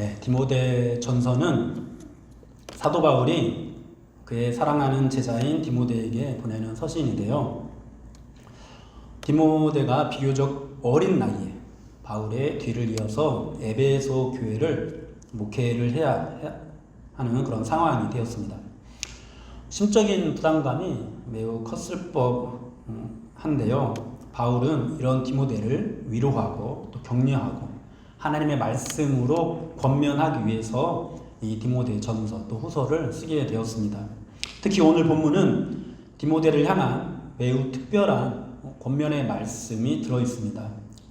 네, 디모데 전서는 사도 바울이 그의 사랑하는 제자인 디모데에게 보내는 서신인데요. 디모데가 비교적 어린 나이에 바울의 뒤를 이어서 에베소 교회를 목회를 해야 하는 그런 상황이 되었습니다. 심적인 부담감이 매우 컸을 법한데요. 바울은 이런 디모데를 위로하고 또 격려하고 하나님의 말씀으로 권면하기 위해서 이 디모데 전서 또 후서를 쓰게 되었습니다. 특히 오늘 본문은 디모데를 향한 매우 특별한 권면의 말씀이 들어있습니다.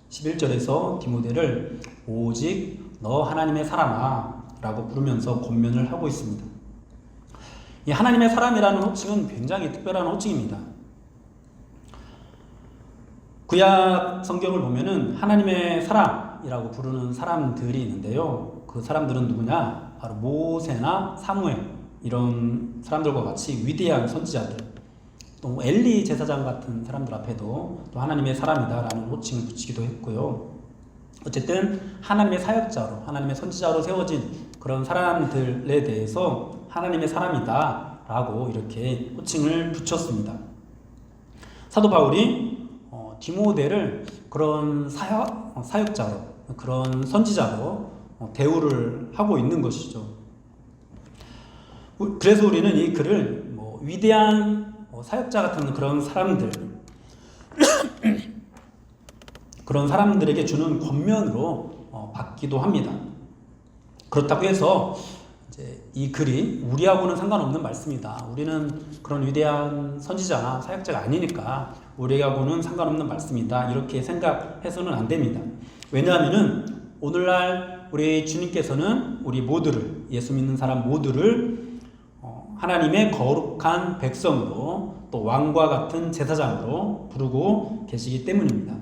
11절에서 디모데를 오직 너 하나님의 사람아 라고 부르면서 권면을 하고 있습니다. 이 하나님의 사람이라는 호칭은 굉장히 특별한 호칭입니다. 구약 성경을 보면은 하나님의 사람이라고 부르는 사람들이 있는데요. 그 사람들은 누구냐? 바로 모세나 사무엘 이런 사람들과 같이 위대한 선지자들, 또 엘리 제사장 같은 사람들 앞에도 또 하나님의 사람이다라는 호칭을 붙이기도 했고요. 어쨌든 하나님의 사역자로, 하나님의 선지자로 세워진 그런 사람들에 대해서 하나님의 사람이다라고 이렇게 호칭을 붙였습니다. 사도 바울이 디모데를 그런 사역자로, 그런 선지자로 대우를 하고 있는 것이죠. 그래서 우리는 이 글을 위대한 사역자 같은 그런 사람들, 그런 사람들에게 주는 권면으로 받기도 합니다. 그렇다고 해서 이제 이 글이 우리하고는 상관없는 말씀이다. 우리는 그런 위대한 선지자나 사역자가 아니니까 우리하고는 상관없는 말씀이다. 이렇게 생각해서는 안 됩니다. 왜냐하면은 오늘날 우리 주님께서는 우리 모두를, 예수 믿는 사람 모두를 하나님의 거룩한 백성으로 또 왕과 같은 제사장으로 부르고 계시기 때문입니다.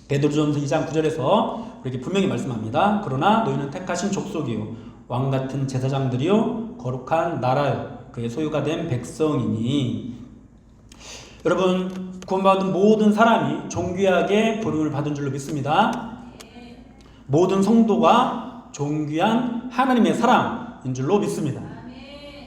베드로전서 2장 9절에서 이렇게 분명히 말씀합니다. 그러나 너희는 택하신 족속이요 왕 같은 제사장들이요 거룩한 나라요 그의 소유가 된 백성이니. 여러분, 구원받은 모든 사람이 존귀하게 부름을 받은 줄로 믿습니다. 모든 성도가 존귀한 하나님의 사람인 줄로 믿습니다.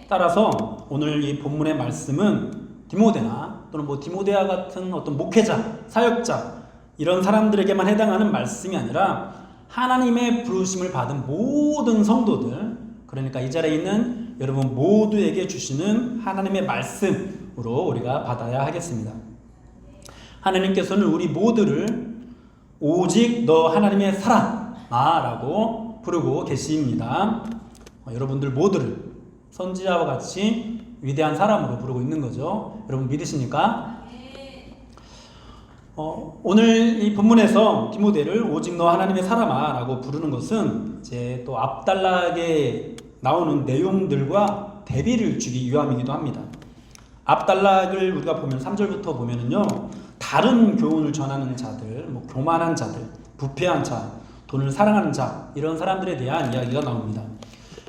따라서 오늘 이 본문의 말씀은 디모데나 또는 디모데와 같은 어떤 목회자, 사역자 이런 사람들에게만 해당하는 말씀이 아니라 하나님의 부르심을 받은 모든 성도들, 그러니까 이 자리에 있는 여러분 모두에게 주시는 하나님의 말씀으로 우리가 받아야 하겠습니다. 하나님께서는 우리 모두를 오직 너 하나님의 사람아라고 부르고 계십니다. 여러분들 모두를 선지자와 같이 위대한 사람으로 부르고 있는 거죠. 여러분 믿으십니까? 오늘 이 본문에서 디모데를 오직 너 하나님의 사람아 라고 부르는 것은 이제 또 앞단락에 나오는 내용들과 대비를 주기 위함이기도 합니다. 앞단락을 우리가 보면 3절부터 보면은요, 다른 교훈을 전하는 자들, 교만한 자들, 부패한 자, 돈을 사랑하는 자, 이런 사람들에 대한 이야기가 나옵니다.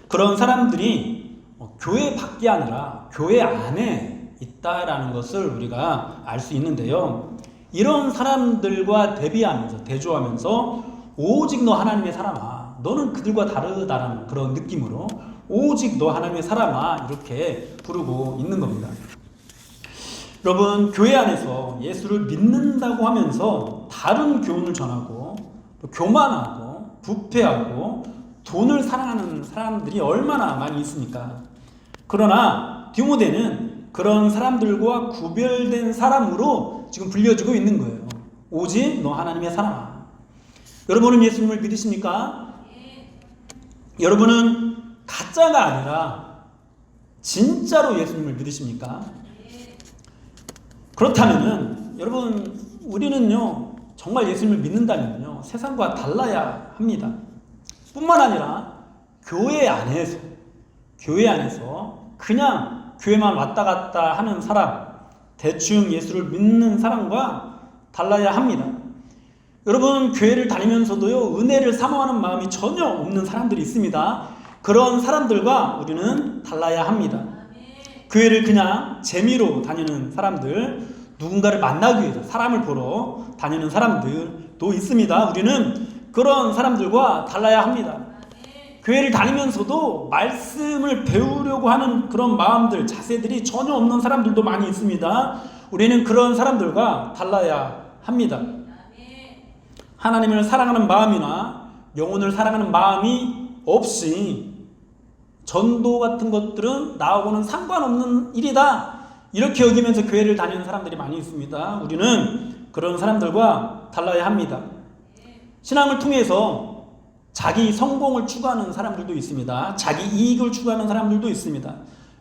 그런 사람들이 교회 밖이 아니라 교회 안에 있다라는 것을 우리가 알 수 있는데요. 이런 사람들과 대비하면서, 대조하면서 오직 너 하나님의 사람아, 너는 그들과 다르다라는 그런 느낌으로 오직 너 하나님의 사람아 이렇게 부르고 있는 겁니다. 여러분, 교회 안에서 예수를 믿는다고 하면서 다른 교훈을 전하고 교만하고 부패하고 돈을 사랑하는 사람들이 얼마나 많이 있습니까? 그러나 디모데는 그런 사람들과 구별된 사람으로 지금 불려지고 있는 거예요. 오직 너 하나님의 사람아. 여러분은 예수님을 믿으십니까? 여러분은 가짜가 아니라 진짜로 예수님을 믿으십니까? 그렇다면은 여러분, 우리는요 정말 예수님을 믿는다면요 세상과 달라야 합니다. 뿐만 아니라 교회 안에서 그냥 교회만 왔다 갔다 하는 사람, 대충 예수를 믿는 사람과 달라야 합니다. 여러분, 교회를 다니면서도요 은혜를 사모하는 마음이 전혀 없는 사람들이 있습니다. 그런 사람들과 우리는 달라야 합니다. 교회를 그냥 재미로 다니는 사람들, 누군가를 만나기 위해서 사람을 보러 다니는 사람들도 있습니다. 우리는 그런 사람들과 달라야 합니다. 교회를 다니면서도 말씀을 배우려고 하는 그런 마음들, 자세들이 전혀 없는 사람들도 많이 있습니다. 우리는 그런 사람들과 달라야 합니다. 하나님을 사랑하는 마음이나 영혼을 사랑하는 마음이 없이 전도 같은 것들은 나하고는 상관없는 일이다, 이렇게 여기면서 교회를 다니는 사람들이 많이 있습니다. 우리는 그런 사람들과 달라야 합니다. 신앙을 통해서 자기 성공을 추구하는 사람들도 있습니다. 자기 이익을 추구하는 사람들도 있습니다.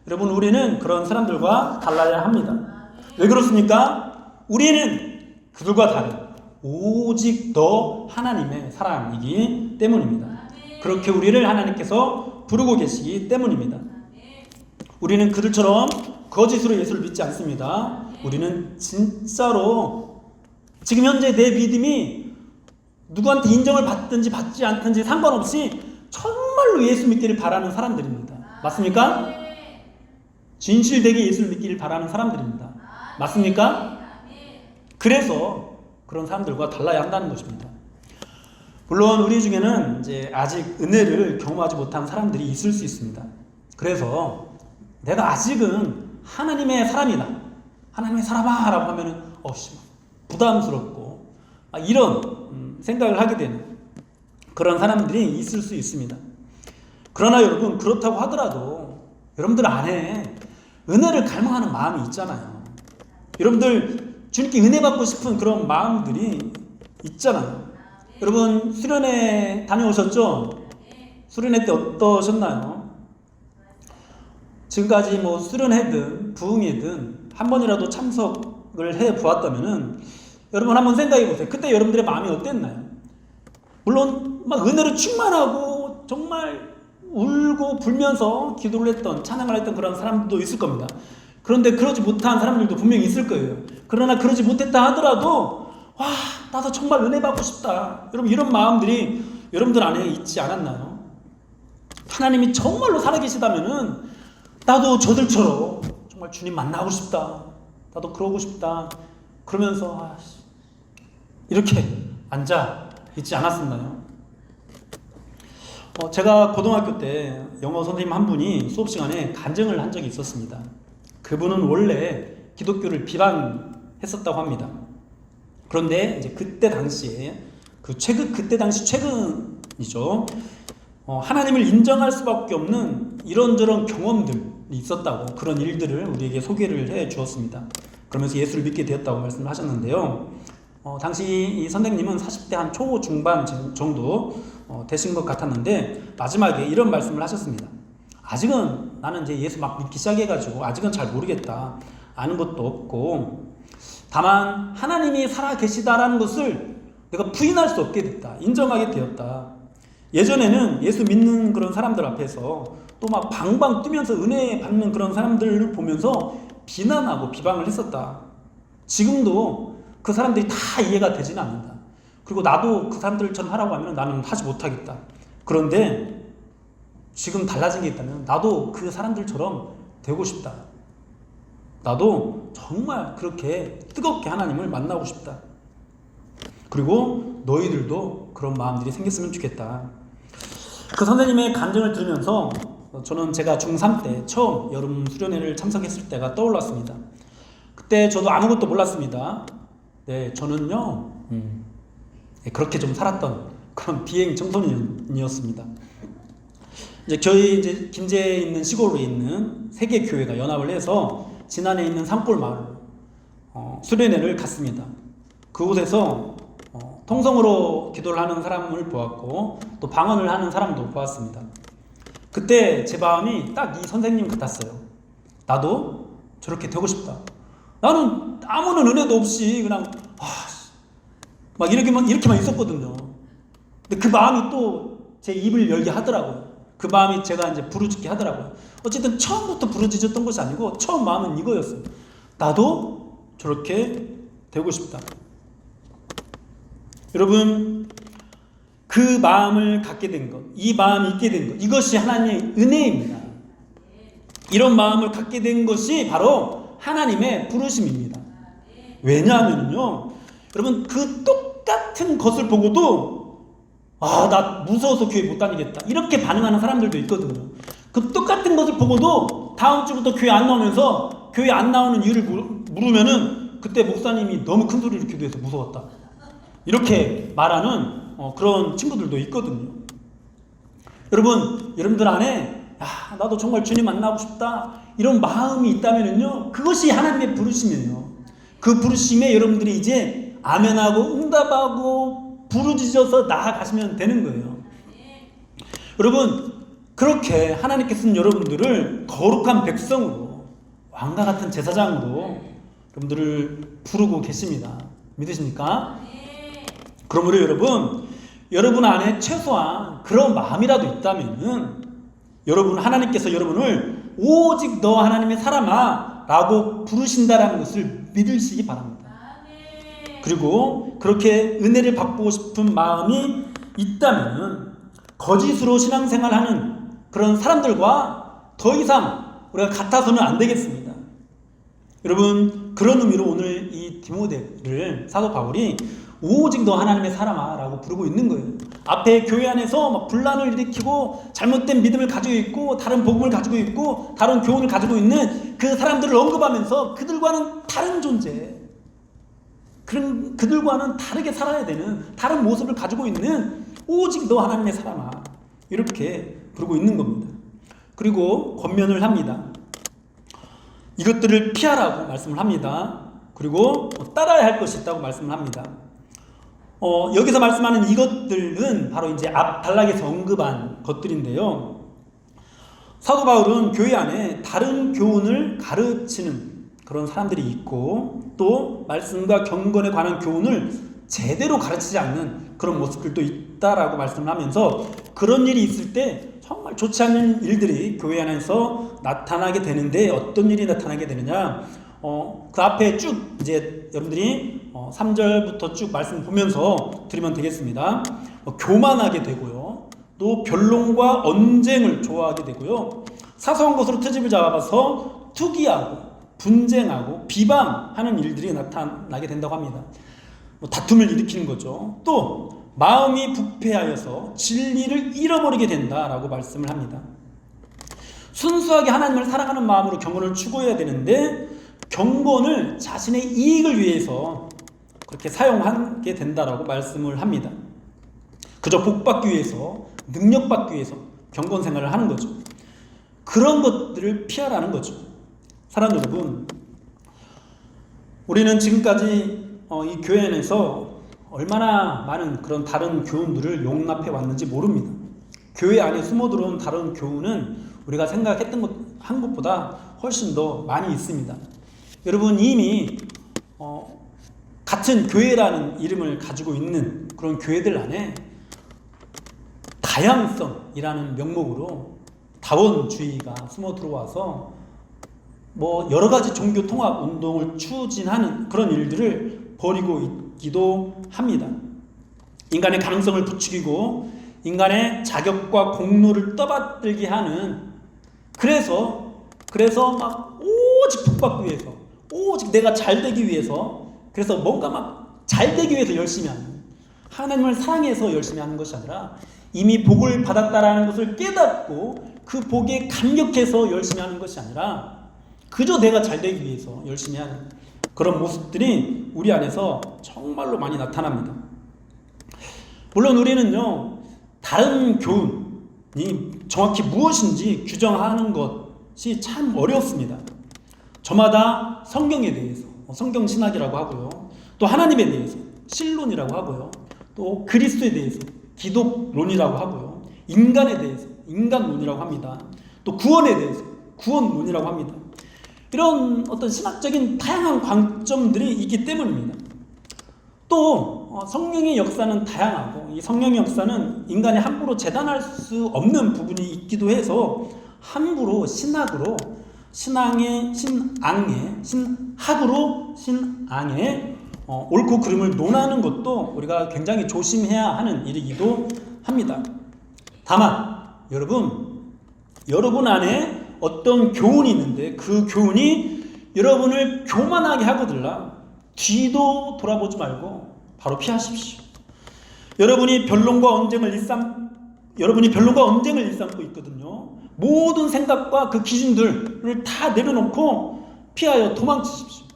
여러분, 우리는 그런 사람들과 달라야 합니다. 왜 그렇습니까? 우리는 그들과 다른 오직 너 하나님의 사람이기 때문입니다. 그렇게 우리를 하나님께서 부르고 계시기 때문입니다. 우리는 그들처럼 거짓으로 예수를 믿지 않습니다. 우리는 진짜로 지금 현재 내 믿음이 누구한테 인정을 받든지 받지 않든지 상관없이 정말로 예수 믿기를 바라는 사람들입니다. 맞습니까? 진실되게 예수를 믿기를 바라는 사람들입니다. 맞습니까? 그래서 그런 사람들과 달라야 한다는 것입니다. 물론 우리 중에는 이제 아직 은혜를 경험하지 못한 사람들이 있을 수 있습니다. 그래서 내가 아직은 하나님의 사람이다, 하나님의 사람아 라고 하면은 부담스럽고 이런 생각을 하게 되는 그런 사람들이 있을 수 있습니다. 그러나 여러분, 그렇다고 하더라도 여러분들 안에 은혜를 갈망하는 마음이 있잖아요. 여러분들 주님께 은혜 받고 싶은 그런 마음들이 있잖아요. 여러분, 수련회 다녀오셨죠? 수련회 때 어떠셨나요? 지금까지 수련회든 부흥회든 한 번이라도 참석을 해 보았다면은 여러분 한번 생각해 보세요. 그때 여러분들의 마음이 어땠나요? 물론 막 은혜로 충만하고 정말 울고 불면서 기도를 했던, 찬양을 했던 그런 사람들도 있을 겁니다. 그런데 그러지 못한 사람들도 분명히 있을 거예요. 그러나 그러지 못했다 하더라도 나도 정말 은혜 받고 싶다, 여러분, 이런 마음들이 여러분들 안에 있지 않았나요? 하나님이 정말로 살아계시다면은 나도 저들처럼 정말 주님 만나고 싶다, 나도 그러고 싶다, 그러면서 이렇게 앉아 있지 않았었나요? 제가 고등학교 때 영어 선생님 한 분이 수업 시간에 간증을 한 적이 있었습니다. 그분은 원래 기독교를 비방했었다고 합니다. 그런데 이제 그때 당시에 그때 당시 최근이죠. 하나님을 인정할 수밖에 없는 이런저런 경험들이 있었다고, 그런 일들을 우리에게 소개를 해 주었습니다. 그러면서 예수를 믿게 되었다고 말씀을 하셨는데요. 당시 이 선생님은 40대 한 초중반 정도 되신 것 같았는데 마지막에 이런 말씀을 하셨습니다. 아직은 나는 이제 예수 막 믿기 시작해가지고 아직은 잘 모르겠다, 아는 것도 없고, 다만 하나님이 살아계시다라는 것을 내가 부인할 수 없게 됐다, 인정하게 되었다. 예전에는 예수 믿는 그런 사람들 앞에서 또 막 방방 뛰면서 은혜 받는 그런 사람들을 보면서 비난하고 비방을 했었다. 지금도 그 사람들이 다 이해가 되지는 않는다. 그리고 나도 그 사람들처럼 하라고 하면 나는 하지 못하겠다. 그런데 지금 달라진 게 있다면 나도 그 사람들처럼 되고 싶다. 나도 정말 그렇게 뜨겁게 하나님을 만나고 싶다. 그리고 너희들도 그런 마음들이 생겼으면 좋겠다. 그 선생님의 간증을 들으면서 저는 제가 중3 때 처음 여름 수련회를 참석했을 때가 떠올랐습니다. 그때 저도 아무것도 몰랐습니다. 네, 저는요, 그렇게 좀 살았던 그런 비행 청소년이었습니다. 저희 김제에 있는 시골에 있는 세 개 교회가 연합을 해서 진안에 있는 산골 마을로 수련회를 갔습니다. 그곳에서 통성으로 기도를 하는 사람을 보았고 또 방언을 하는 사람도 보았습니다. 그때 제 마음이 딱 이 선생님 같았어요. 나도 저렇게 되고 싶다. 나는 아무런 은혜도 없이 그냥 막 이렇게만 있었거든요. 근데 그 마음이 또 제 입을 열게 하더라고요. 그 마음이 제가 이제 부르짖게 하더라고요. 어쨌든 처음부터 부르짖었던 것이 아니고 처음 마음은 이거였어요. 나도 저렇게 되고 싶다. 여러분, 그 마음을 갖게 된 것, 이 마음이 있게 된 것, 이것이 하나님의 은혜입니다. 이런 마음을 갖게 된 것이 바로 하나님의 부르심입니다. 왜냐하면요, 여러분, 그 똑같은 것을 보고도 나 무서워서 교회 못 다니겠다. 이렇게 반응하는 사람들도 있거든요. 그 똑같은 것을 보고도 다음 주부터 교회 안 나오면서 교회 안 나오는 이유를 물으면은 그때 목사님이 너무 큰 소리를 기도해서 무서웠다. 이렇게 말하는 그런 친구들도 있거든요. 여러분들 안에 나도 정말 주님 만나고 싶다 이런 마음이 있다면은요, 그것이 하나님의 부르심이에요. 그 부르심에 여러분들이 이제 아멘하고 응답하고 부르짖어서 나아가시면 되는 거예요. 여러분, 그렇게 하나님께 쓴 여러분들을 거룩한 백성으로, 왕과 같은 제사장으로 여러분들을 부르고 계십니다. 믿으십니까? 그러므로 여러분 안에 최소한 그런 마음이라도 있다면은 하나님께서 여러분을 오직 너 하나님의 사람아 라고 부르신다라는 것을 믿으시기 바랍니다. 그리고 그렇게 은혜를 받고 싶은 마음이 있다면 거짓으로 신앙생활하는 그런 사람들과 더 이상 우리가 같아서는 안 되겠습니다. 여러분, 그런 의미로 오늘 이 디모데를 사도 바울이 오직 너 하나님의 사람아 라고 부르고 있는 거예요. 앞에 교회 안에서 막 분란을 일으키고 잘못된 믿음을 가지고 있고 다른 복음을 가지고 있고 다른 교훈을 가지고 있는 그 사람들을 언급하면서 그들과는 다른 존재, 그들과는 다르게 살아야 되는 다른 모습을 가지고 있는 오직 너 하나님의 사람아 이렇게 부르고 있는 겁니다. 그리고 권면을 합니다. 이것들을 피하라고 말씀을 합니다. 그리고 따라야 할 것이 있다고 말씀을 합니다. 여기서 말씀하는 이것들은 바로 이제 앞 단락에서 언급한 것들인데요. 사도 바울은 교회 안에 다른 교훈을 가르치는 그런 사람들이 있고 또 말씀과 경건에 관한 교훈을 제대로 가르치지 않는 그런 모습들도 있다라고 말씀을 하면서 그런 일이 있을 때 정말 좋지 않은 일들이 교회 안에서 나타나게 되는데 어떤 일이 나타나게 되느냐? 그 앞에 쭉 이제 여러분들이 3절부터 쭉 말씀 보면서 들으면 되겠습니다. 교만하게 되고요. 또 변론과 언쟁을 좋아하게 되고요. 사소한 것으로 트집을 잡아서 투기하고 분쟁하고 비방하는 일들이 나타나게 된다고 합니다. 다툼을 일으키는 거죠. 또 마음이 부패하여서 진리를 잃어버리게 된다라고 말씀을 합니다. 순수하게 하나님을 사랑하는 마음으로 경건을 추구해야 되는데 경건을 자신의 이익을 위해서 그렇게 사용하게 된다라고 말씀을 합니다. 그저 복받기 위해서, 능력받기 위해서 경건 생활을 하는 거죠. 그런 것들을 피하라는 거죠. 사랑하는 여러분, 우리는 지금까지 이 교회 안에서 얼마나 많은 그런 다른 교훈들을 용납해 왔는지 모릅니다. 교회 안에 숨어 들어온 다른 교훈은 우리가 생각했던 한 것보다 훨씬 더 많이 있습니다. 여러분, 이미 같은 교회라는 이름을 가지고 있는 그런 교회들 안에 다양성이라는 명목으로 다원주의가 숨어 들어와서 여러 가지 종교 통합 운동을 추진하는 그런 일들을 벌이고 있기도 합니다. 인간의 가능성을 부추기고 인간의 자격과 공로를 떠받들게 하는, 그래서 막 오직 복받기 위해서, 오직 내가 잘되기 위해서, 그래서 뭔가 막 잘되기 위해서 열심히 하는, 하나님을 사랑해서 열심히 하는 것이 아니라 이미 복을 받았다라는 것을 깨닫고 그 복에 감격해서 열심히 하는 것이 아니라 그저 내가 잘되기 위해서 열심히 하는 그런 모습들이 우리 안에서 정말로 많이 나타납니다. 물론 우리는요, 다른 교훈이 정확히 무엇인지 규정하는 것이 참 어렵습니다. 저마다 성경에 대해서 성경신학이라고 하고요, 또 하나님에 대해서 신론이라고 하고요, 또 그리스도에 대해서 기독론이라고 하고요, 인간에 대해서 인간론이라고 합니다. 또 구원에 대해서 구원론이라고 합니다. 이런 어떤 신학적인 다양한 관점들이 있기 때문입니다. 또 성령의 역사는 다양하고 이 성령의 역사는 인간이 함부로 재단할 수 없는 부분이 있기도 해서 함부로 신학으로 신앙의 옳고 그름을 논하는 것도 우리가 굉장히 조심해야 하는 일이기도 합니다. 다만 여러분 안에 어떤 교훈이 있는데 그 교훈이 여러분을 교만하게 하거들라 뒤도 돌아보지 말고 바로 피하십시오. 여러분이 변론과 언쟁을 일삼고 있거든요. 모든 생각과 그 기준들을 다 내려놓고 피하여 도망치십시오.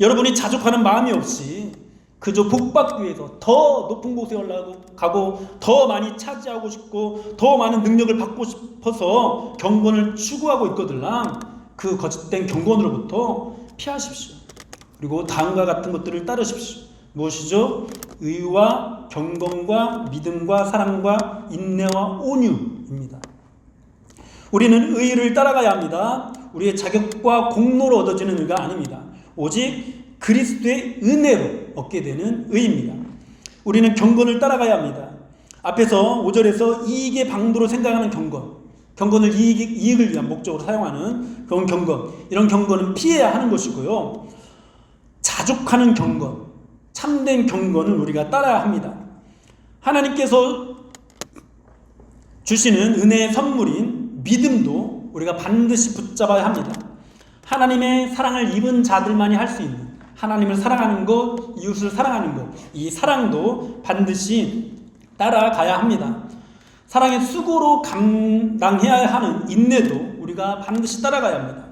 여러분이 자족하는 마음이 없이 그저 복받기 위해서 더 높은 곳에 올라가고 더 많이 차지하고 싶고 더 많은 능력을 받고 싶어서 경건을 추구하고 있거들랑 그 거짓된 경건으로부터 피하십시오. 그리고 다음과 같은 것들을 따르십시오. 무엇이죠? 의와 경건과 믿음과 사랑과 인내와 온유입니다. 우리는 의를 따라가야 합니다. 우리의 자격과 공로로 얻어지는 의가 아닙니다. 오직 그리스도의 은혜로 얻게 되는 의입니다. 우리는 경건을 따라가야 합니다. 앞에서 5절에서 이익의 방도로 생각하는 경건을 이익을 위한 목적으로 사용하는 그런 경건, 이런 경건은 피해야 하는 것이고요. 자족하는 경건, 참된 경건을 우리가 따라야 합니다. 하나님께서 주시는 은혜의 선물인 믿음도 우리가 반드시 붙잡아야 합니다. 하나님의 사랑을 입은 자들만이 할 수 있는, 하나님을 사랑하는 것, 이웃을 사랑하는 것, 이 사랑도 반드시 따라가야 합니다. 사랑의 수고로 감당해야 하는 인내도 우리가 반드시 따라가야 합니다.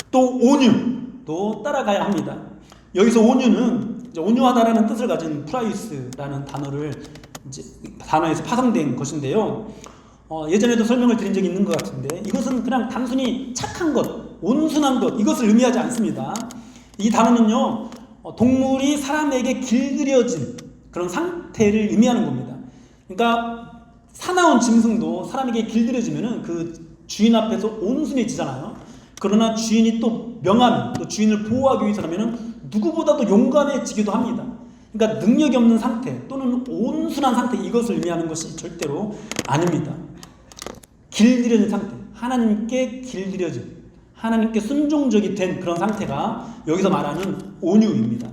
또 온유도 따라가야 합니다. 여기서 온유는 이제 온유하다라는 뜻을 가진 프라이스라는 단어에서 파생된 것인데요. 예전에도 설명을 드린 적이 있는 것 같은데, 이것은 그냥 단순히 착한 것, 온순한 것, 이것을 의미하지 않습니다. 이 단어는요, 동물이 사람에게 길들여진 그런 상태를 의미하는 겁니다. 그러니까 사나운 짐승도 사람에게 길들여지면은 그 주인 앞에서 온순해지잖아요. 그러나 주인이 또 명하면, 또 주인을 보호하기 위해서라면은 누구보다도 용감해지기도 합니다. 그러니까 능력이 없는 상태 또는 온순한 상태, 이것을 의미하는 것이 절대로 아닙니다. 길들여진 상태, 하나님께 길들여진, 하나님께 순종적이 된 그런 상태가 여기서 말하는 온유입니다.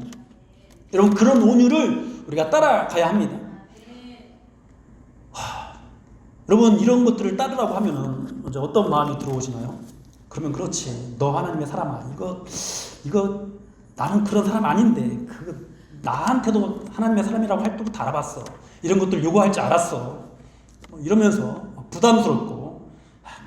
여러분, 그런 온유를 우리가 따라가야 합니다. 여러분, 이런 것들을 따르라고 하면 이제 어떤 마음이 들어오시나요? 그러면 그렇지, 너 하나님의 사람아, 이거 나는 그런 사람 아닌데, 나한테도 하나님의 사람이라고 할 때부터 알아봤어, 이런 것들 요구할 줄 알았어, 이러면서 부담스럽고,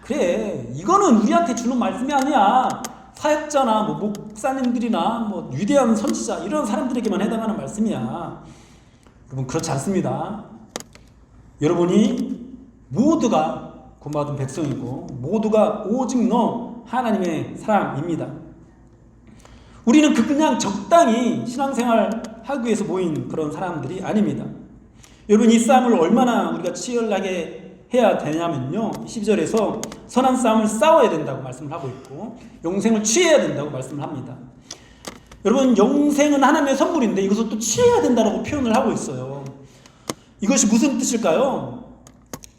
그래, 이거는 우리한테 주는 말씀이 아니야, 사역자나 목사님들이나 위대한 선지자, 이런 사람들에게만 해당하는 말씀이야. 여러분, 그렇지 않습니다. 여러분이 모두가 구원받은 백성이고 모두가 오직 너 하나님의 사람입니다. 우리는 그냥 적당히 신앙생활 하기 위해서 모인 그런 사람들이 아닙니다. 여러분, 이 싸움을 얼마나 우리가 치열하게 해야 되냐면요, 12절에서 선한 싸움을 싸워야 된다고 말씀을 하고 있고 영생을 취해야 된다고 말씀을 합니다. 여러분, 영생은 하나님의 선물인데 이것을 또 취해야 된다고 표현을 하고 있어요. 이것이 무슨 뜻일까요?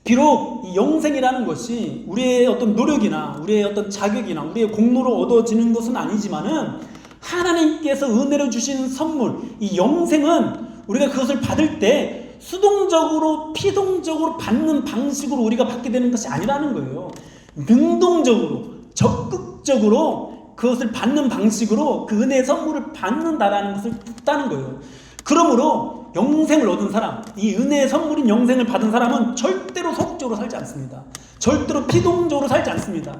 비록 이 영생이라는 것이 우리의 어떤 노력이나 우리의 어떤 자격이나 우리의 공로로 얻어지는 것은 아니지만은 하나님께서 은혜로 주신 선물, 이 영생은 우리가 그것을 받을 때 수동적으로 피동적으로 받는 방식으로 우리가 받게 되는 것이 아니라는 거예요. 능동적으로, 적극적으로 그것을 받는 방식으로 그 은혜의 선물을 받는다라는 것을 뜻하는 거예요. 그러므로 영생을 얻은 사람, 이 은혜의 선물인 영생을 받은 사람은 절대로 소극적으로 살지 않습니다. 절대로 피동적으로 살지 않습니다.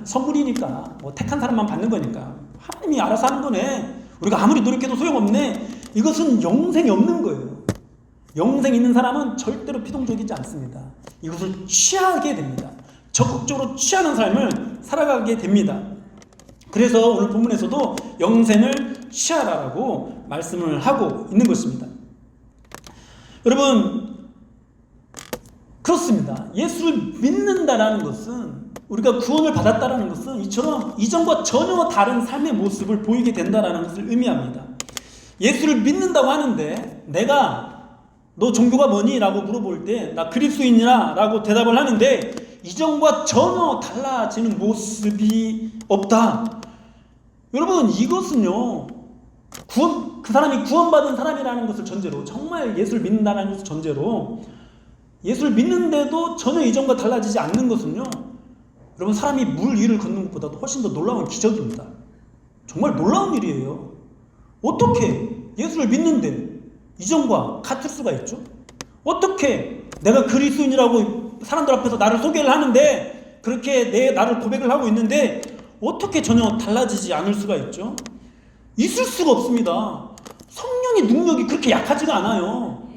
선물이니까, 택한 사람만 받는 거니까, 하나님이 알아서 하는 거네, 우리가 아무리 노력해도 소용없네, 이것은 영생이 없는 거예요. 영생 있는 사람은 절대로 피동적이지 않습니다. 이것을 취하게 됩니다. 적극적으로 취하는 삶을 살아가게 됩니다. 그래서 오늘 본문에서도 영생을 취하라라고 말씀을 하고 있는 것입니다. 여러분, 그렇습니다. 예수를 믿는다라는 것은, 우리가 구원을 받았다라는 것은 이처럼 이전과 전혀 다른 삶의 모습을 보이게 된다라는 것을 의미합니다. 예수를 믿는다고 하는데, 내가 너 종교가 뭐니? 라고 물어볼 때 나 그리스도인이라 라고 대답을 하는데 이전과 전혀 달라지는 모습이 없다. 여러분, 이것은요, 그 사람이 구원받은 사람이라는 것을 전제로, 정말 예수를 믿는다는 것을 전제로, 예수를 믿는데도 전혀 이전과 달라지지 않는 것은요, 여러분, 사람이 물 위를 걷는 것보다도 훨씬 더 놀라운 기적입니다. 정말 놀라운 일이에요. 어떻게 예수를 믿는데 이전과 같을 수가 있죠? 어떻게 내가 그리스도인이라고 사람들 앞에서 나를 소개를 하는데, 그렇게 나를 고백을 하고 있는데 어떻게 전혀 달라지지 않을 수가 있죠? 있을 수가 없습니다. 성령의 능력이 그렇게 약하지가 않아요.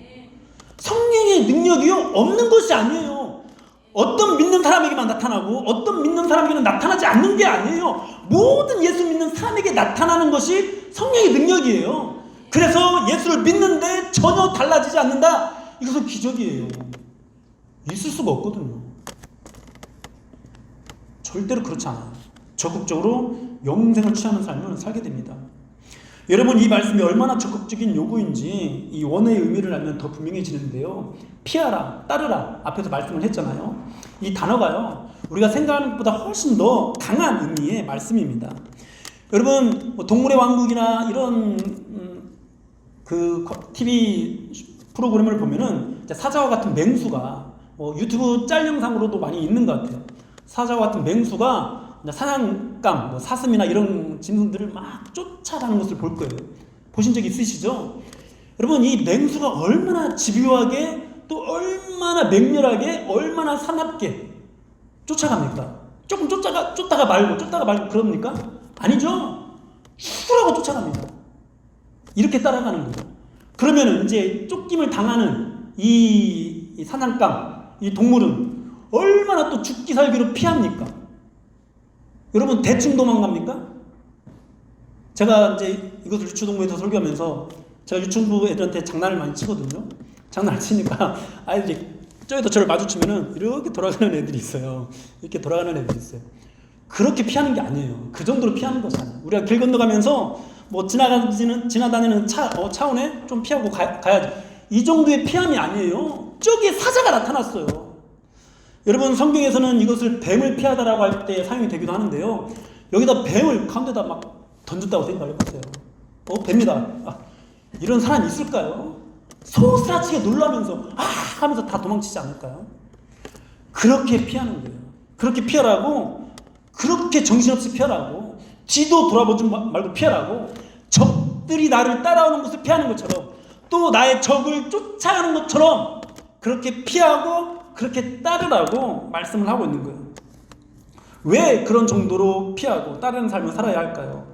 성령의 능력이요, 없는 것이 아니에요. 어떤 믿는 사람에게만 나타나고 어떤 믿는 사람에게는 나타나지 않는 게 아니에요. 모든 예수 믿는 사람에게 나타나는 것이 성령의 능력이에요. 그래서 예수를 믿는데 전혀 달라지지 않는다, 이것은 기적이에요. 있을 수가 없거든요. 절대로 그렇지 않아요. 적극적으로 영생을 취하는 삶을 살게 됩니다. 여러분, 이 말씀이 얼마나 적극적인 요구인지 이 원어의 의미를 알면 더 분명해지는데요. 피하라, 따르라, 앞에서 말씀을 했잖아요. 이 단어가요, 우리가 생각하는 것보다 훨씬 더 강한 의미의 말씀입니다. 여러분, 동물의 왕국이나 이런 그 TV 프로그램을 보면은 사자와 같은 맹수가, 유튜브 짤 영상으로도 많이 있는 것 같아요. 사자와 같은 맹수가 사냥감, 사슴이나 이런 짐승들을 막 쫓아가는 것을 볼 거예요. 보신 적 있으시죠? 여러분, 이 맹수가 얼마나 집요하게, 또 얼마나 맹렬하게, 얼마나 사납게 쫓아갑니까? 조금 쫓다가 말고 그럽니까? 아니죠. 죽으라고 쫓아갑니다. 이렇게 따라가는 거죠. 그러면 이제 쫓김을 당하는 이 사냥감, 이 동물은 얼마나 또 죽기 살기로 피합니까? 여러분, 대충 도망갑니까? 제가 이제 이것을 유초동부에서 설교하면서 제가 유초동부 애들한테 장난을 많이 치거든요. 장난을 치니까 아이들이 저기서 저를 마주치면은 이렇게 돌아가는 애들이 있어요. 이렇게 돌아가는 애들이 있어요. 그렇게 피하는 게 아니에요. 그 정도로 피하는 것이 아니에요. 우리가 길 건너가면서 지나다니는 차원에 좀 피하고 가야지. 이 정도의 피함이 아니에요. 저기에 사자가 나타났어요. 여러분, 성경에서는 이것을 뱀을 피하다라고 할 때 사용이 되기도 하는데요. 여기다 뱀을 가운데다 막 던졌다고 생각해보세요. 뱀이다. 이런 사람이 있을까요? 소스라치게 놀라면서 하면서 다 도망치지 않을까요? 그렇게 피하는 거예요. 그렇게 피하라고, 그렇게 정신없이 피하라고, 뒤도 돌아보지 말고 피하라고, 적들이 나를 따라오는 것을 피하는 것처럼, 또 나의 적을 쫓아가는 것처럼 그렇게 피하고 그렇게 따르라고 말씀을 하고 있는 거예요. 왜 그런 정도로 피하고 따르는 삶을 살아야 할까요?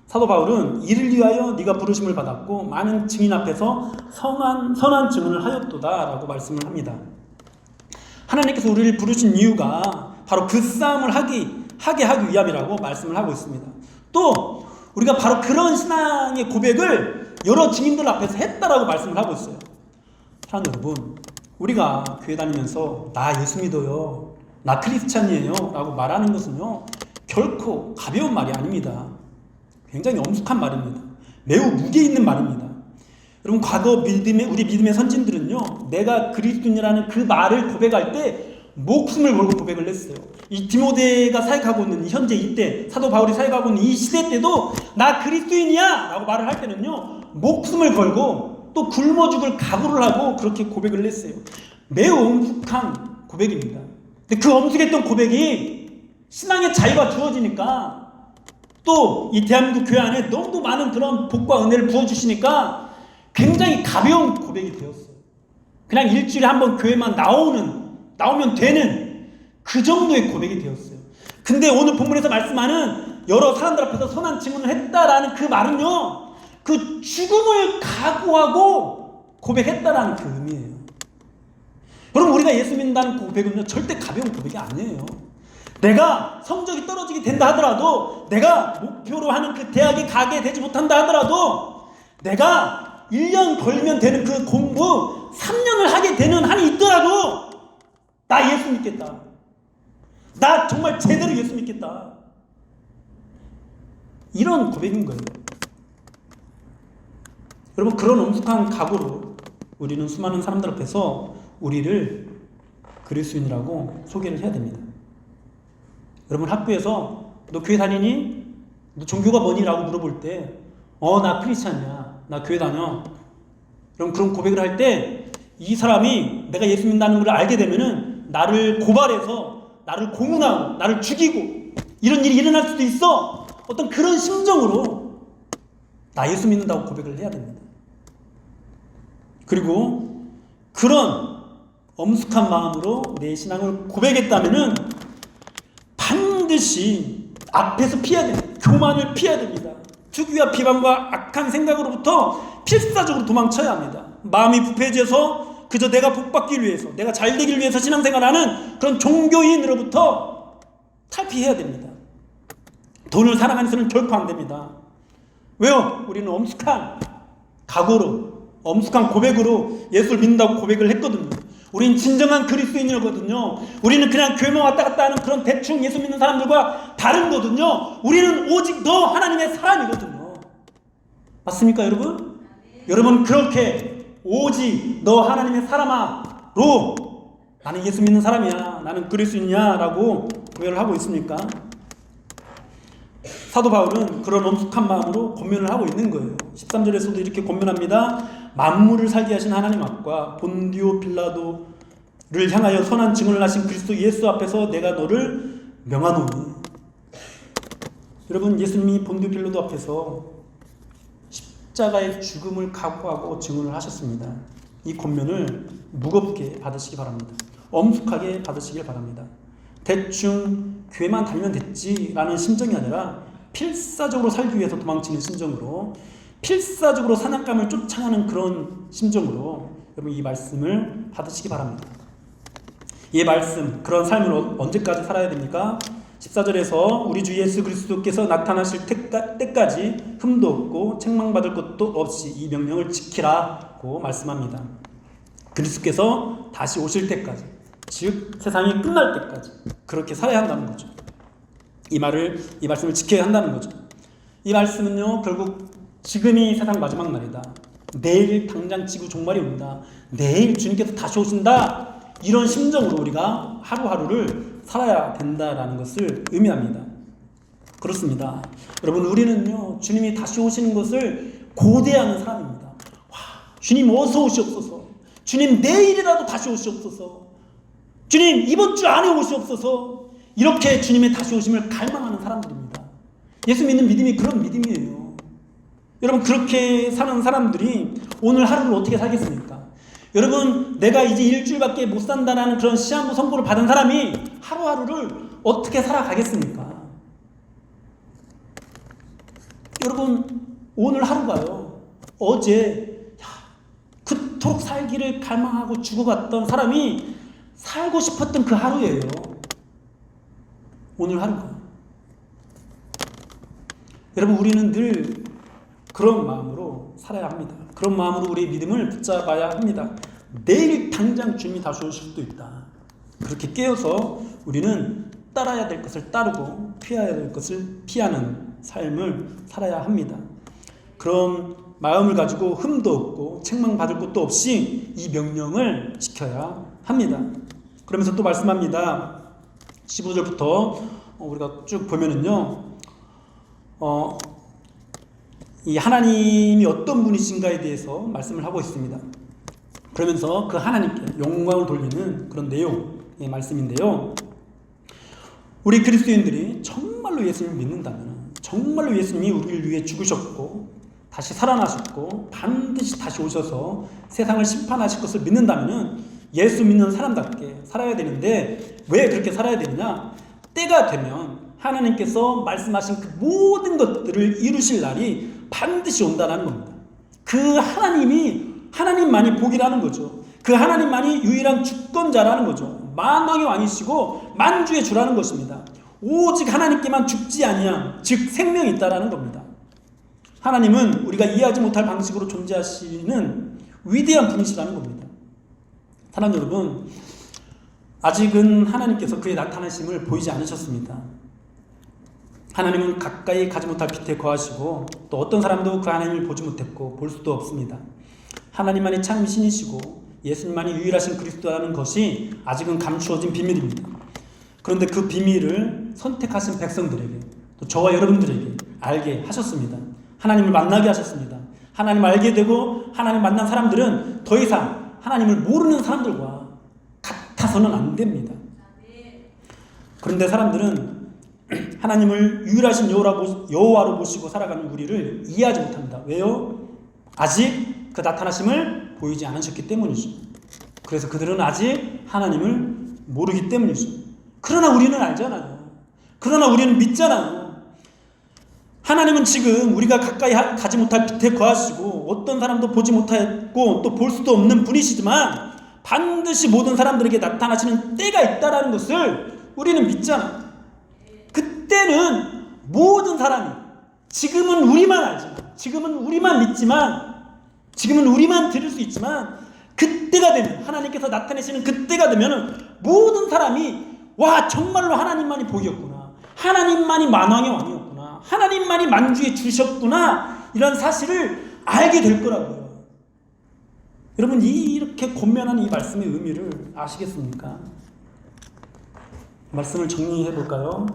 사도 바울은 이를 위하여 네가 부르심을 받았고 많은 증인 앞에서 선한 증언을 하였도다 라고 말씀을 합니다. 하나님께서 우리를 부르신 이유가 바로 그 싸움을 하게 하기 위함이라고 말씀을 하고 있습니다. 또 우리가 바로 그런 신앙의 고백을 여러 증인들 앞에서 했다라고 말씀을 하고 있어요. 사랑하는 여러분, 우리가 교회 다니면서 나 예수 믿어요, 나 크리스찬이에요 라고 말하는 것은요, 결코 가벼운 말이 아닙니다. 굉장히 엄숙한 말입니다. 매우 무게 있는 말입니다. 여러분, 과거 우리 믿음의 선진들은요, 내가 그리스도인이라는 그 말을 고백할 때 목숨을 걸고 고백을 했어요. 이 디모데가 사역하고 있는 현재 이때, 사도 바울이 사역하고 있는 이 시대 때도 나 그리스도인이야 라고 말을 할 때는요, 목숨을 걸고 또 굶어 죽을 각오를 하고 그렇게 고백을 했어요. 매우 엄숙한 고백입니다. 근데 그 엄숙했던 고백이 신앙의 자유가 주어지니까, 또 이 대한민국 교회 안에 너무 많은 그런 복과 은혜를 부어주시니까 굉장히 가벼운 고백이 되었어요. 그냥 일주일에 한 번 교회만 나오면 되는 그 정도의 고백이 되었어요. 근데 오늘 본문에서 말씀하는 여러 사람들 앞에서 선한 증언을 했다라는 그 말은요, 그 죽음을 각오하고 고백했다라는 그 의미예요. 여러분, 우리가 예수 믿는다는 고백은요, 절대 가벼운 고백이 아니에요. 내가 성적이 떨어지게 된다 하더라도, 내가 목표로 하는 그 대학에 가게 되지 못한다 하더라도, 내가 1년 걸면 되는 그 공부 3년을 하게 되는 한이 있더라도 나 예수 믿겠다. 나 정말 제대로 예수 믿겠다. 이런 고백인 거예요. 여러분, 그런 엄숙한 각오로 우리는 수많은 사람들 앞에서 우리를 그리스도인이라고 소개를 해야 됩니다. 여러분, 학교에서 너 교회 다니니? 너 종교가 뭐니? 라고 물어볼 때 나 크리스찬이야, 나 교회 다녀. 그런 고백을 할 때 이 사람이 내가 예수 믿는다는 걸 알게 되면은 나를 고발해서 나를 고문하고 나를 죽이고 이런 일이 일어날 수도 있어. 어떤 그런 심정으로 나 예수 믿는다고 고백을 해야 됩니다. 그리고 그런 엄숙한 마음으로 내 신앙을 고백했다면은 반드시 앞에서 피해야 됩니다. 교만을 피해야 됩니다. 투기와 비방과 악한 생각으로부터 필사적으로 도망쳐야 합니다. 마음이 부패해져서 그저 내가 복받기 위해서, 내가 잘되기 위해서 신앙생활하는 그런 종교인으로부터 탈피해야 됩니다. 돈을 사랑하면서는 결코 안 됩니다. 왜요? 우리는 엄숙한 각오로, 엄숙한 고백으로 예수를 믿는다고 고백을 했거든요. 우린 진정한 그리스도인이거든요. 우리는 그냥 교회만 왔다 갔다 하는 그런 대충 예수 믿는 사람들과 다른거든요. 우리는 오직 너 하나님의 사람이거든요. 맞습니까, 여러분? 여러분 그렇게 오직 너 하나님의 사람아로 나는 예수 믿는 사람이야, 나는 그리스도인이야 라고 고백을 하고 있습니까? 사도 바울은 그런 엄숙한 마음으로 권면을 하고 있는 거예요. 13절에서도 이렇게 권면합니다. 만물을 살게 하신 하나님 앞과 본디오 빌라도를 향하여 선한 증언을 하신 그리스도 예수 앞에서 내가 너를 명하노니. 여러분, 예수님이 본디오 빌라도 앞에서 십자가의 죽음을 각오하고 증언을 하셨습니다. 이 권면을 무겁게 받으시기 바랍니다. 엄숙하게 받으시길 바랍니다. 대충 교회만 다니면 됐지라는 심정이 아니라 필사적으로 살기 위해서 도망치는 심정으로, 필사적으로 사냥감을 쫓아가는 그런 심정으로 여러분 이 말씀을 받으시기 바랍니다. 이 말씀, 그런 삶을 언제까지 살아야 됩니까? 14절에서 우리 주 예수 그리스도께서 나타나실 때까지 흠도 없고 책망받을 것도 없이 이 명령을 지키라고 말씀합니다. 그리스도께서 다시 오실 때까지, 즉 세상이 끝날 때까지 그렇게 살아야 한다는 거죠. 이 말씀을 지켜야 한다는 거죠. 이 말씀은요, 결국 지금이 세상 마지막 날이다, 내일 당장 지구 종말이 온다, 내일 주님께서 다시 오신다, 이런 심정으로 우리가 하루하루를 살아야 된다라는 것을 의미합니다. 그렇습니다. 여러분, 우리는요 주님이 다시 오시는 것을 고대하는 사람입니다. 와, 주님 어서 오시옵소서, 주님 내일이라도 다시 오시옵소서, 주님 이번 주 안에 오시옵소서, 이렇게 주님의 다시 오심을 갈망하는 사람들입니다. 예수 믿는 믿음이 그런 믿음이에요. 여러분, 그렇게 사는 사람들이 오늘 하루를 어떻게 살겠습니까? 여러분, 내가 이제 일주일밖에 못 산다는 그런 시한부 선고를 받은 사람이 하루하루를 어떻게 살아가겠습니까? 여러분, 오늘 하루가요, 어제 그토록 살기를 갈망하고 죽어갔던 사람이 살고 싶었던 그 하루예요. 오늘 하루가. 여러분, 우리는 늘 그런 마음으로 살아야 합니다. 그런 마음으로 우리의 믿음을 붙잡아야 합니다. 내일 당장 주님이 다시 오실 수도 있다. 그렇게 깨어서 우리는 따라야 될 것을 따르고 피해야 될 것을 피하는 삶을 살아야 합니다. 그런 마음을 가지고 흠도 없고 책망받을 것도 없이 이 명령을 지켜야 합니다. 그러면서 또 말씀합니다. 15절부터 우리가 쭉 보면은요, 이 하나님이 어떤 분이신가에 대해서 말씀을 하고 있습니다. 그러면서 그 하나님께 영광을 돌리는 그런 내용의 말씀인데요, 우리 그리스도인들이 정말로 예수님을 믿는다면, 정말로 예수님이 우리를 위해 죽으셨고 다시 살아나셨고 반드시 다시 오셔서 세상을 심판하실 것을 믿는다면 예수 믿는 사람답게 살아야 되는데, 왜 그렇게 살아야 되느냐? 때가 되면 하나님께서 말씀하신 그 모든 것들을 이루실 날이 반드시 온다는 겁니다. 그 하나님만이 복이라는 거죠. 그 하나님만이 유일한 주권자라는 거죠. 만왕의 왕이시고 만주의 주라는 것입니다. 오직 하나님께만 죽지 아니함, 즉 생명이 있다라는 겁니다. 하나님은 우리가 이해하지 못할 방식으로 존재하시는 위대한 분이시라는 겁니다. 사랑 여러분, 아직은 하나님께서 그의 나타나심을 보이지 않으셨습니다. 하나님은 가까이 가지 못할 빛에 거하시고 또 어떤 사람도 그 하나님을 보지 못했고 볼 수도 없습니다. 하나님만이 참 신이시고 예수님만이 유일하신 그리스도라는 것이 아직은 감추어진 비밀입니다. 그런데 그 비밀을 선택하신 백성들에게, 또 저와 여러분들에게 알게 하셨습니다. 하나님을 만나게 하셨습니다. 하나님을 알게 되고 하나님 만난 사람들은 더 이상 하나님을 모르는 사람들과 같아서는 안 됩니다. 그런데 사람들은 하나님을 유일하신 여호와로 모시고 살아가는 우리를 이해하지 못합니다. 왜요? 아직 그 나타나심을 보이지 않으셨기 때문이죠. 그래서 그들은 아직 하나님을 모르기 때문이죠. 그러나 우리는 알잖아요. 그러나 우리는 믿잖아요. 하나님은 지금 우리가 가까이 가지 못할 빛에 거하시고 어떤 사람도 보지 못했고 또 볼 수도 없는 분이시지만 반드시 모든 사람들에게 나타나시는 때가 있다는 것을 우리는 믿잖아요. 그때는 모든 사람이 지금은 우리만 알지만 지금은 우리만 믿지만 지금은 우리만 들을 수 있지만 그때가 되면 하나님께서 나타내시는 그때가 되면 모든 사람이 와 정말로 하나님만이 복이었구나. 하나님만이 만왕의 왕이었구나. 하나님만이 만주의 주셨구나. 이런 사실을 알게 될 거라고요. 여러분 이렇게 권면하는 이 말씀의 의미를 아시겠습니까? 말씀을 정리해 볼까요?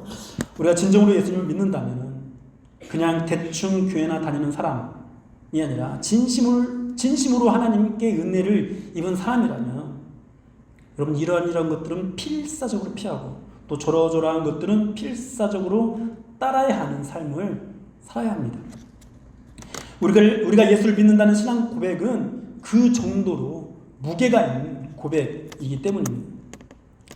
우리가 진정으로 예수님을 믿는다면 그냥 대충 교회나 다니는 사람이 아니라 진심으로 하나님께 은혜를 입은 사람이라면 여러분 이러한 것들은 필사적으로 피하고 또 저러저러한 것들은 필사적으로 따라야 하는 삶을 살아야 합니다. 우리가 예수를 믿는다는 신앙 고백은 그 정도로 무게가 있는 고백이기 때문입니다.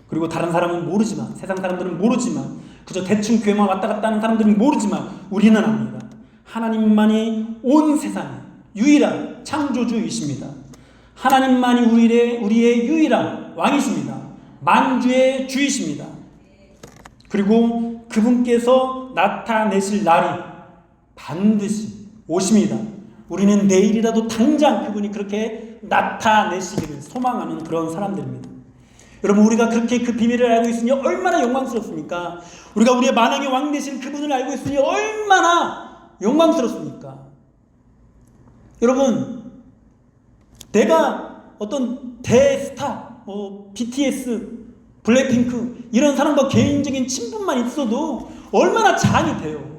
그리고 다른 사람은 모르지만 세상 사람들은 모르지만 그저 대충 교회만 왔다 갔다 하는 사람들은 모르지만 우리는 압니다. 하나님만이 온 세상의 유일한 창조주이십니다. 하나님만이 우리의 유일한 왕이십니다. 만주의 주이십니다. 그리고 그분께서 나타내실 날이 반드시 오십니다. 우리는 내일이라도 당장 그분이 그렇게 나타내시기를 소망하는 그런 사람들입니다. 여러분 우리가 그렇게 그 비밀을 알고 있으니 얼마나 영광스럽습니까? 우리가 우리의 만왕의 왕 되신 그분을 알고 있으니 얼마나 영광스럽습니까? 여러분 내가 어떤 대스타 BTS, 블랙핑크 이런 사람과 개인적인 친분만 있어도 얼마나 자랑이 돼요.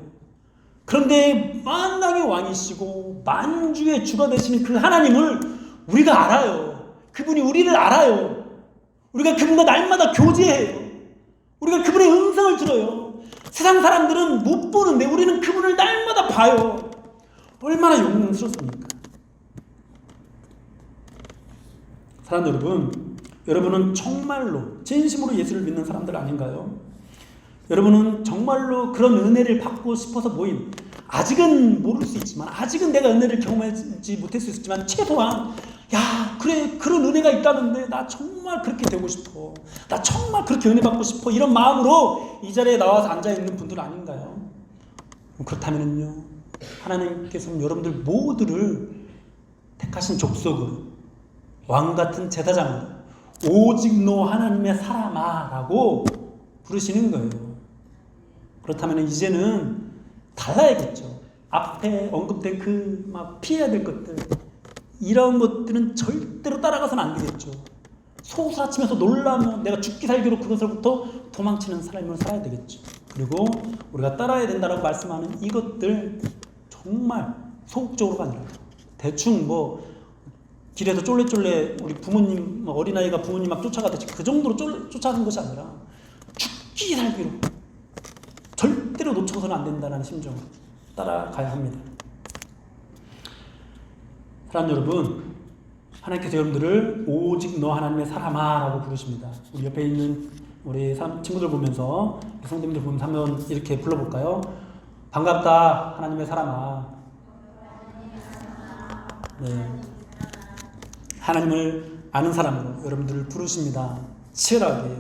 그런데 만왕의 왕이시고 만주의 주가 되시는 그 하나님을 우리가 알아요. 그분이 우리를 알아요. 우리가 그분과 날마다 교제해요. 우리가 그분의 음성을 들어요. 세상 사람들은 못 보는데 우리는 그분을 날마다 봐요. 얼마나 영광스럽습니까? 사랑 여러분, 여러분은 정말로 진심으로 예수를 믿는 사람들 아닌가요? 여러분은 정말로 그런 은혜를 받고 싶어서 모인, 아직은 모를 수 있지만 아직은 내가 은혜를 경험하지 못할 수 있지만 최소한 야 그래 그런 은혜가 있다는데 나 정말 그렇게 되고 싶어, 나 정말 그렇게 은혜 받고 싶어, 이런 마음으로 이 자리에 나와서 앉아있는 분들 아닌가요? 그렇다면요 하나님께서는 여러분들 모두를 택하신 족속으로 왕같은 제사장으로 오직 너 하나님의 사람아 라고 부르시는 거예요. 그렇다면 이제는 달라야겠죠. 앞에 언급된 그 막 피해야 될 것들, 이런 것들은 절대로 따라가서는 안 되겠죠. 소스라치면서 놀라면 내가 죽기 살기로 그것으로부터 도망치는 삶을 살아야 되겠죠. 그리고 우리가 따라야 된다고 말씀하는 이것들 정말 소극적으로가 아니라 대충 길에서 쫄래쫄래 우리 부모님 어린아이가 부모님 막 쫓아가듯이 그 정도로 쫓아가는 것이 아니라 죽기 살기로 절대로 놓쳐서는 안 된다는 심정으로 따라가야 합니다. 사랑 여러분, 하나님께서 여러분들을 오직 너 하나님의 사람아 라고 부르십니다. 우리 옆에 있는 우리 친구들 보면서 성도님들 보면서 한번 이렇게 불러볼까요? 반갑다 하나님의 사람아. 네. 하나님을 아는 사람으로 여러분들을 부르십니다. 치열하게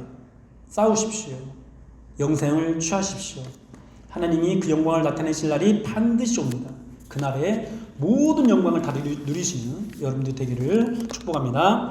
싸우십시오. 영생을 취하십시오. 하나님이 그 영광을 나타내실 날이 반드시 옵니다. 그날에 모든 영광을 다 누리시는 여러분들 되기를 축복합니다.